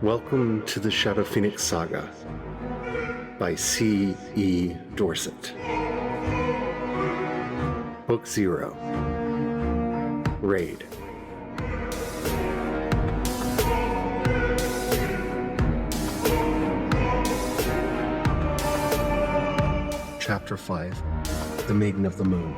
Welcome to the Shadow Phoenix Saga by C. E. Dorset. Book 0. Raid. Chapter 5. The Maiden of the Moon.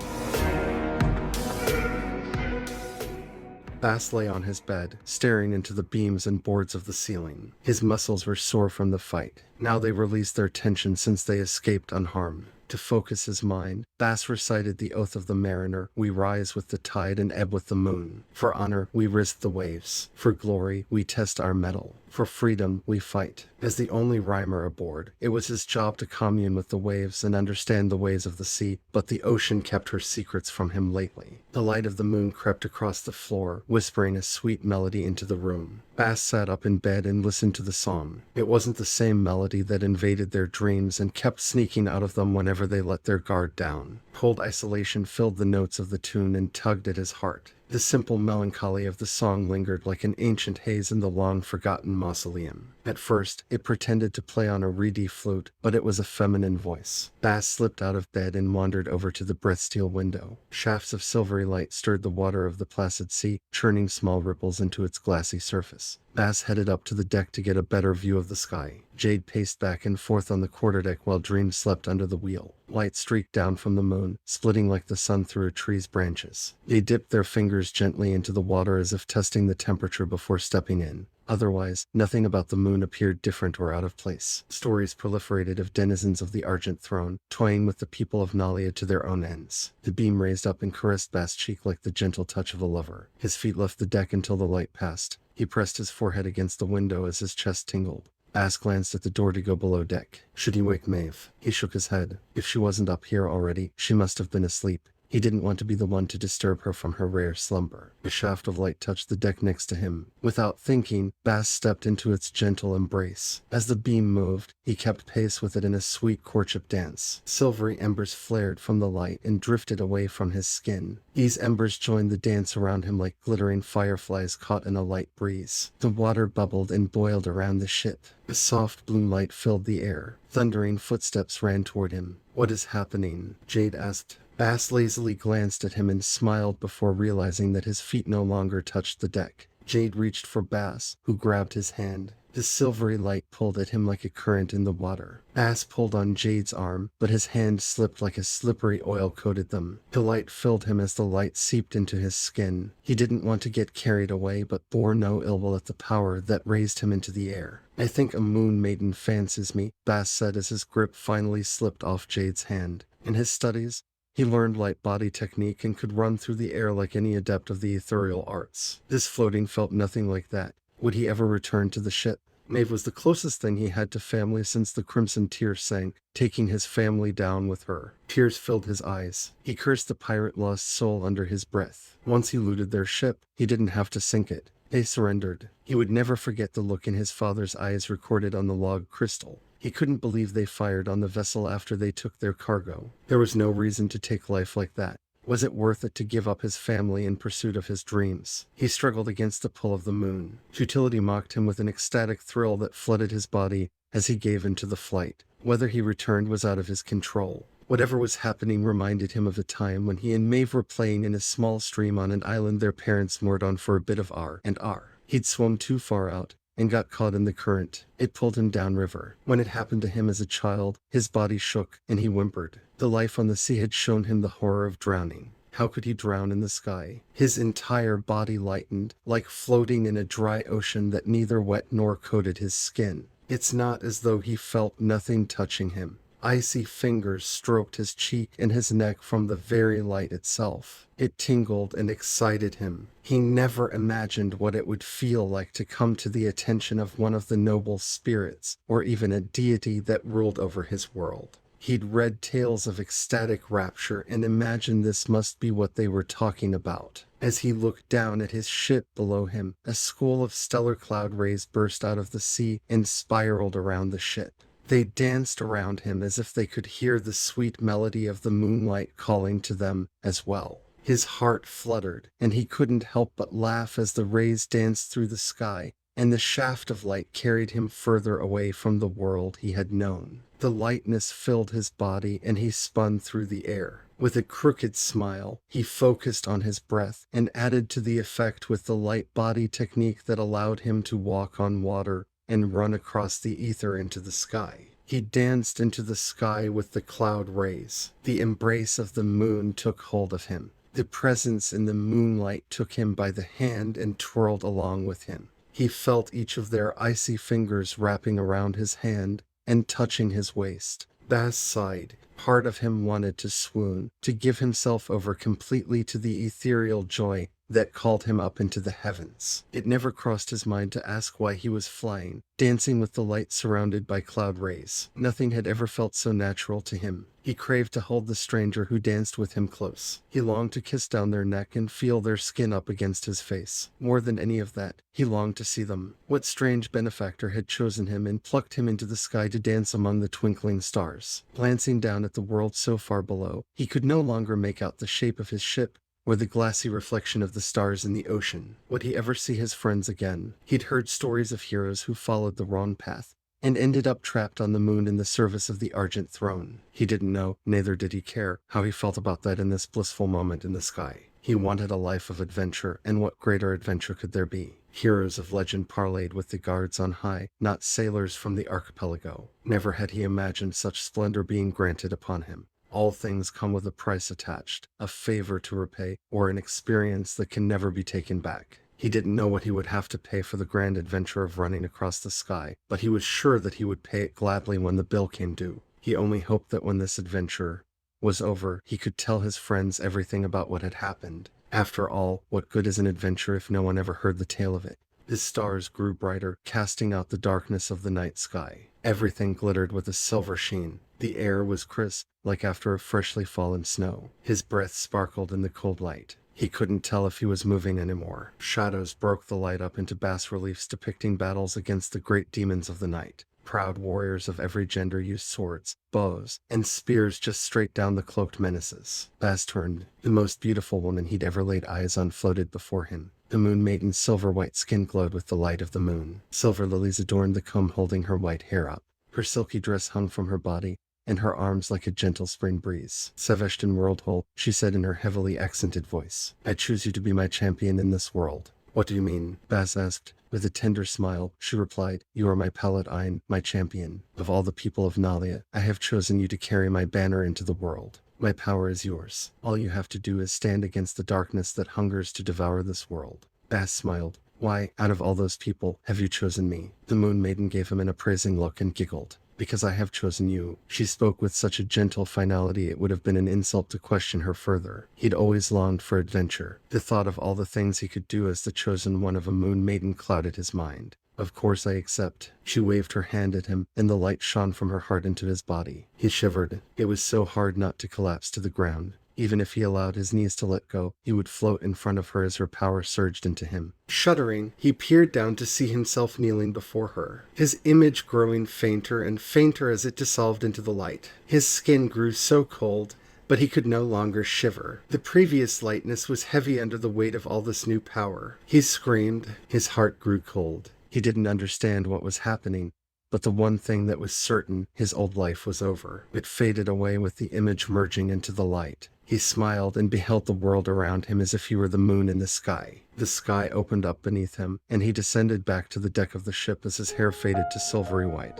Bass lay on his bed, staring into the beams and boards of the ceiling. His muscles were sore from the fight. Now they released their tension since they escaped unharmed. To focus his mind, Bass recited the oath of the mariner: "We rise with the tide and ebb with the moon. For honor, we risk the waves. For glory, we test our mettle. For freedom, we fight." As the only rhymer aboard, it was his job to commune with the waves and understand the ways of the sea, but the ocean kept her secrets from him lately. The light of the moon crept across the floor, whispering a sweet melody into the room. Bass sat up in bed and listened to the song. It wasn't the same melody that invaded their dreams and kept sneaking out of them whenever they let their guard down. Cold isolation filled the notes of the tune and tugged at his heart. The simple melancholy of the song lingered like an ancient haze in the long-forgotten mausoleum. At first, it pretended to play on a reedy flute, but it was a feminine voice. Bass slipped out of bed and wandered over to the breath-steel window. Shafts of silvery light stirred the water of the placid sea, churning small ripples into its glassy surface. Bass headed up to the deck to get a better view of the sky. Jade paced back and forth on the quarterdeck while Dream slept under the wheel. Light streaked down from the moon, splitting like the sun through a tree's branches. They dipped their fingers gently into the water as if testing the temperature before stepping in. Otherwise, nothing about the moon appeared different or out of place. Stories proliferated of denizens of the Argent Throne, toying with the people of Nalia to their own ends. The beam raised up and caressed Bass' cheek like the gentle touch of a lover. His feet left the deck until the light passed. He pressed his forehead against the window as his chest tingled. Bass glanced at the door to go below deck. Should he wake Maeve? He shook his head. If she wasn't up here already, she must have been asleep. He didn't want to be the one to disturb her from her rare slumber. A shaft of light touched the deck next to him. Without thinking, Bass stepped into its gentle embrace. As the beam moved, he kept pace with it in a sweet courtship dance. Silvery embers flared from the light and drifted away from his skin. These embers joined the dance around him like glittering fireflies caught in a light breeze. The water bubbled and boiled around the ship. A soft blue light filled the air. Thundering footsteps ran toward him. "What is happening?" Jade asked. Bass lazily glanced at him and smiled before realizing that his feet no longer touched the deck. Jade reached for Bass, who grabbed his hand. The silvery light pulled at him like a current in the water. Bass pulled on Jade's arm, but his hand slipped like a slippery oil coated them. The light filled him as the light seeped into his skin. He didn't want to get carried away, but bore no ill will at the power that raised him into the air. "I think a moon maiden fancies me," Bass said as his grip finally slipped off Jade's hand. In his studies, he learned light body technique and could run through the air like any adept of the ethereal arts. This floating felt nothing like that. Would he ever return to the ship? Maeve was the closest thing he had to family since the crimson tear sank, taking his family down with her. Tears filled his eyes. He cursed the pirate-lost soul under his breath. Once he looted their ship, he didn't have to sink it. They surrendered. He would never forget the look in his father's eyes recorded on the log crystal. He couldn't believe they fired on the vessel after they took their cargo. There was no reason to take life like that. Was it worth it to give up his family in pursuit of his dreams? He struggled against the pull of the moon. Futility mocked him with an ecstatic thrill that flooded his body as he gave into the flight. Whether he returned was out of his control. Whatever was happening reminded him of the time when he and Maeve were playing in a small stream on an island their parents moored on for a bit of R&R. He'd swum too far out and got caught in the current. It pulled him downriver. When it happened to him as a child, his body shook and he whimpered. The life on the sea had shown him the horror of drowning. How could he drown in the sky? His entire body lightened, like floating in a dry ocean that neither wet nor coated his skin. It's not as though he felt nothing touching him. Icy fingers stroked his cheek and his neck from the very light itself. It tingled and excited him. He never imagined what it would feel like to come to the attention of one of the noble spirits, or even a deity that ruled over his world. He'd read tales of ecstatic rapture and imagined this must be what they were talking about. As he looked down at his ship below him, a school of stellar cloud rays burst out of the sea and spiraled around the ship. They danced around him as if they could hear the sweet melody of the moonlight calling to them as well. His heart fluttered, and he couldn't help but laugh as the rays danced through the sky and the shaft of light carried him further away from the world he had known. The lightness filled his body and he spun through the air. With a crooked smile, he focused on his breath and added to the effect with the light body technique that allowed him to walk on water and run across the ether into the sky. He danced into the sky with the cloud rays. The embrace of the moon took hold of him. The presence in the moonlight took him by the hand and twirled along with him. He felt each of their icy fingers wrapping around his hand and touching his waist. Baz sighed. Part of him wanted to swoon, to give himself over completely to the ethereal joy that called him up into the heavens. It never crossed his mind to ask why he was flying, dancing with the light surrounded by cloud rays. Nothing had ever felt so natural to him. He craved to hold the stranger who danced with him close. He longed to kiss down their neck and feel their skin up against his face. More than any of that, he longed to see them. What strange benefactor had chosen him and plucked him into the sky to dance among the twinkling stars? Glancing down at the world so far below, he could no longer make out the shape of his ship or the glassy reflection of the stars in the ocean. Would he ever see his friends again? He'd heard stories of heroes who followed the wrong path and ended up trapped on the moon in the service of the Argent Throne. He didn't know, neither did he care, how he felt about that in this blissful moment in the sky. He wanted a life of adventure, and what greater adventure could there be? Heroes of legend parlayed with the guards on high, not sailors from the archipelago. Never had he imagined such splendor being granted upon him. All things come with a price attached, a favor to repay, or an experience that can never be taken back. He didn't know what he would have to pay for the grand adventure of running across the sky, but he was sure that he would pay it gladly when the bill came due. He only hoped that when this adventure was over, he could tell his friends everything about what had happened. After all, what good is an adventure if no one ever heard the tale of it? The stars grew brighter, casting out the darkness of the night sky. Everything glittered with a silver sheen. The air was crisp, like after a freshly fallen snow. His breath sparkled in the cold light. He couldn't tell if he was moving anymore. Shadows broke the light up into bas-reliefs depicting battles against the great demons of the night. Proud warriors of every gender used swords, bows, and spears just straight down the cloaked menaces. Baz turned. The most beautiful woman he'd ever laid eyes on floated before him. The Moon Maiden's silver-white skin glowed with the light of the moon. Silver lilies adorned the comb holding her white hair up. Her silky dress hung from her body, and her arms like a gentle spring breeze. Seveshtan Worldhole, she said in her heavily accented voice. I choose you to be my champion in this world. What do you mean? Baz asked. With a tender smile, she replied, You are my Paladine, my champion. Of all the people of Nalia, I have chosen you to carry my banner into the world. My power is yours. All you have to do is stand against the darkness that hungers to devour this world. Baz smiled. Why, out of all those people, have you chosen me? The Moon Maiden gave him an appraising look and giggled. Because I have chosen you. She spoke with such a gentle finality it would have been an insult to question her further. He'd always longed for adventure. The thought of all the things he could do as the chosen one of a Moon Maiden clouded his mind. Of course I accept. She waved her hand at him, and the light shone from her heart into his body. He shivered. It was so hard not to collapse to the ground. Even if he allowed his knees to let go, he would float in front of her as her power surged into him. Shuddering, he peered down to see himself kneeling before her, his image growing fainter and fainter as it dissolved into the light. His skin grew so cold, but he could no longer shiver. The previous lightness was heavy under the weight of all this new power. He screamed. His heart grew cold. He didn't understand what was happening, but the one thing that was certain, his old life was over. It faded away with the image merging into the light. He smiled and beheld the world around him as if he were the moon in the sky. The sky opened up beneath him, and he descended back to the deck of the ship as his hair faded to silvery white,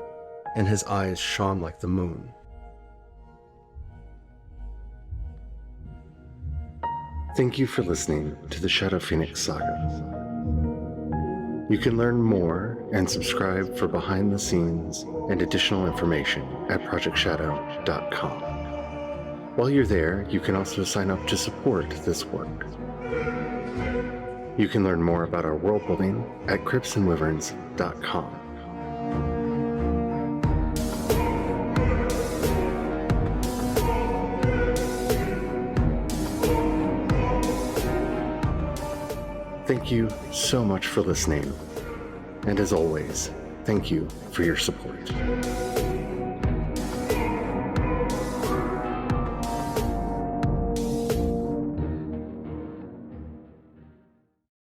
and his eyes shone like the moon. Thank you for listening to the Shadow Phoenix Saga. You can learn more and subscribe for behind the scenes and additional information at projectshadow.com. While you're there, you can also sign up to support this work. You can learn more about our world building at cryptsandwyverns.com. Thank you so much for listening, and as always, thank you for your support.